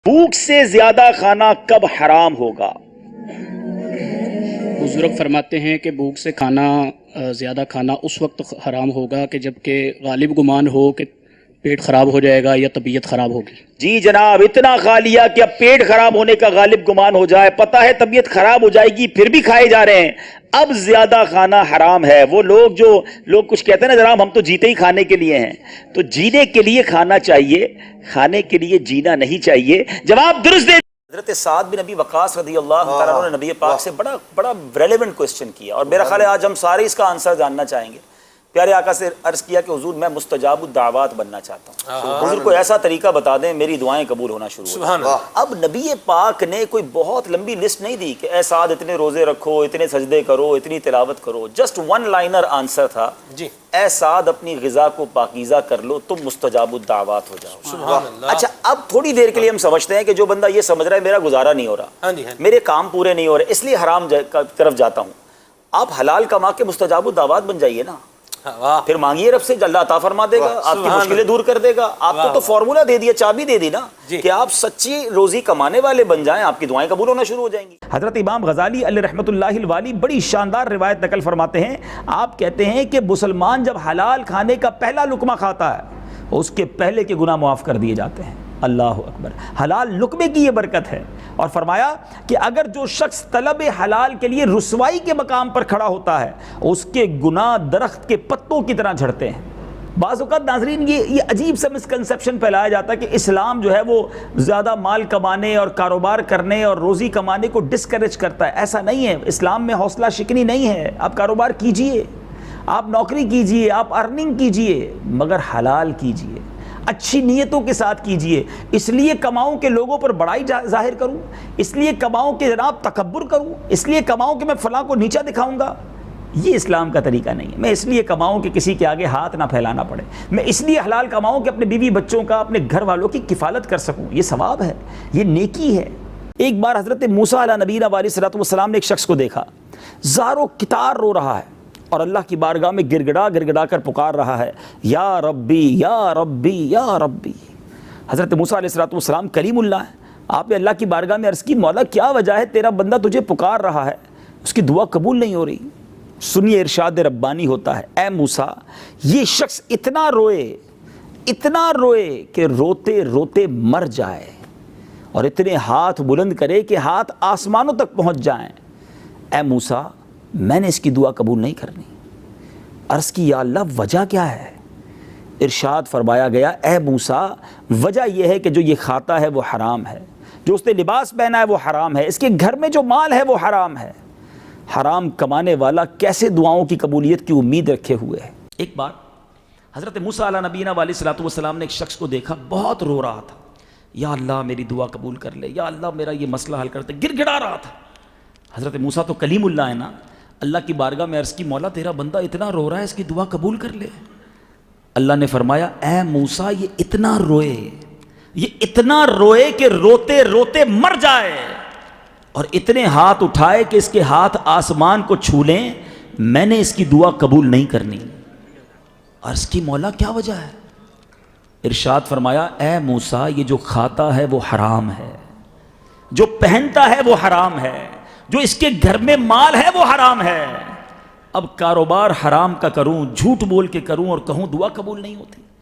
بھوک سے زیادہ کھانا کب حرام ہوگا؟ بزرگ فرماتے ہیں کہ بھوک سے زیادہ کھانا اس وقت حرام ہوگا کہ جب کہ غالب گمان ہو کہ پیٹ خراب ہو جائے گا یا طبیعت خراب ہوگی۔ جی جناب، اتنا کھا لیا کہ اب پیٹ خراب ہونے کا غالب گمان ہو جائے، پتہ ہے طبیعت خراب ہو جائے گی، پھر بھی کھائے جا رہے ہیں، اب زیادہ کھانا حرام ہے۔ وہ لوگ کچھ کہتے ہیں نا جناب ہم تو جیتے ہی کھانے کے لیے ہیں، تو جینے کے لیے کھانا چاہیے، کھانے کے لیے جینا نہیں چاہیے۔ جواب درست دے۔ حضرت سعد بن ابی وقاص رضی اللہ تعالیٰ عنہ نے نبی پاک سے بڑا ریلیونٹ کوسچن کیا، اور میرا خیال ہے آج ہم سارے اس کا آنسر جاننا چاہیں گے۔ پیارے آقا سے عرض کیا کہ حضور میں مستجاب الدعوات بننا چاہتا ہوں، حضور کوئی ایسا طریقہ بتا دیں میری دعائیں قبول ہونا شروع ہو جائیں۔ اب نبی پاک نے کوئی بہت لمبی لسٹ نہیں دی کہ اے سعد اتنے روزے رکھو، اتنے سجدے کرو، اتنی تلاوت کرو، جسٹ ون لائنر آنسر تھا، اے سعد اپنی غذا کو پاکیزہ کر لو، تم مستجاب الدعوات ہو جاؤ۔ اچھا، اب تھوڑی دیر کے لیے ہم سمجھتے ہیں کہ جو بندہ یہ سمجھ رہا ہے میرا گزارا نہیں ہو رہا، میرے کام پورے نہیں ہو رہے، اس لیے حرام طرف جاتا ہوں، آپ حلال کما کے مستجاب الدعوات بن جائیے نا، پھر مانگیے رب سے، اللہ عطا فرما دے گا، آپ کی مشکلیں دور کر دے گا۔ آپ کو تو فارمولا دے دیا، چابی دے دی نا کہ آپ سچی روزی کمانے والے بن جائیں، آپ کی دعائیں قبول ہونا شروع ہو جائیں گی۔ حضرت امام غزالی علیہ رحمۃ اللہ الوالی بڑی شاندار روایت نقل فرماتے ہیں، آپ کہتے ہیں کہ مسلمان جب حلال کھانے کا پہلا لقمہ کھاتا ہے اس کے پہلے کے گناہ معاف کر دیے جاتے ہیں۔ اللہ اکبر، حلال لقمے کی یہ برکت ہے۔ اور فرمایا کہ اگر جو شخص طلب حلال کے لیے رسوائی کے مقام پر کھڑا ہوتا ہے اس کے گناہ درخت کے پتوں کی طرح جھڑتے ہیں۔ بعض اوقات ناظرین یہ عجیب سا مسکنسیپشن پھیلایا جاتا ہے کہ اسلام جو ہے وہ زیادہ مال کمانے اور کاروبار کرنے اور روزی کمانے کو ڈسکریج کرتا ہے۔ ایسا نہیں ہے، اسلام میں حوصلہ شکنی نہیں ہے۔ آپ کاروبار کیجئے، آپ نوکری کیجئے، آپ ارننگ کیجئے، مگر حلال کیجئے، اچھی نیتوں کے ساتھ کیجئے۔ اس لیے کماؤں کہ لوگوں پر بڑائی ظاہر کروں، اس لیے کماؤں کہ جناب تکبر کروں، اس لیے کماؤں کہ میں فلاں کو نیچا دکھاؤں گا، یہ اسلام کا طریقہ نہیں ہے۔ میں اس لیے کماؤں کہ کسی کے آگے ہاتھ نہ پھیلانا پڑے، میں اس لیے حلال کماؤں کہ اپنے بیوی بچوں کا، اپنے گھر والوں کی کفالت کر سکوں، یہ ثواب ہے، یہ نیکی ہے۔ ایک بار حضرت موسیٰ علیہ نبینا علیہ الصلوۃ والسلام نے ایک شخص کو دیکھا، زارو کتار رو رہا ہے اور اللہ کی بارگاہ میں گڑ گڑا کر پکار رہا ہے، یا ربی یا ربی یا ربی۔ حضرت موسیٰ علیہ الصلوۃ والسلام کلیم اللہ ہے، آپ نے اللہ کی بارگاہ میں عرض کی، مولا کیا وجہ ہے تیرا بندہ تجھے پکار رہا ہے، اس کی دعا قبول نہیں ہو رہی؟ سنیے ارشاد ربانی ہوتا ہے، اے موسیٰ یہ شخص اتنا روئے کہ روتے روتے مر جائے، اور اتنے ہاتھ بلند کرے کہ ہاتھ آسمانوں تک پہنچ جائیں، اے موسیٰ میں نے اس کی دعا قبول نہیں کرنی۔ عرض کی یا اللہ وجہ کیا ہے؟ ارشاد فرمایا گیا، اے موسیٰ وجہ یہ ہے کہ جو یہ کھاتا ہے وہ حرام ہے، جو اس نے لباس پہنا ہے وہ حرام ہے، اس کے گھر میں جو مال ہے وہ حرام ہے۔ حرام کمانے والا کیسے دعاؤں کی قبولیت کی امید رکھے ہوئے ہے۔ ایک بار حضرت موسیٰ علیہ نبینا علیہ الصلوۃ والسلام نے ایک شخص کو دیکھا بہت رو رہا تھا، یا اللہ میری دعا قبول کر لے، یا اللہ میرا یہ مسئلہ حل کرتے، گڑ گڑا رہا تھا۔ حضرت موسیٰ تو کلیم اللہ ہے نا، اللہ کی بارگاہ میں عرض کی، مولا تیرا بندہ اتنا رو رہا ہے اس کی دعا قبول کر لے۔ اللہ نے فرمایا، اے موسیٰ یہ اتنا روئے کہ روتے روتے مر جائے، اور اتنے ہاتھ اٹھائے کہ اس کے ہاتھ آسمان کو چھو لیں، میں نے اس کی دعا قبول نہیں کرنی۔ عرض کی مولا کیا وجہ ہے؟ ارشاد فرمایا، اے موسیٰ یہ جو کھاتا ہے وہ حرام ہے، جو پہنتا ہے وہ حرام ہے، جو اس کے گھر میں مال ہے وہ حرام ہے۔ اب کاروبار حرام کا کروں، جھوٹ بول کے کروں اور کہوں دعا قبول نہیں ہوتی؟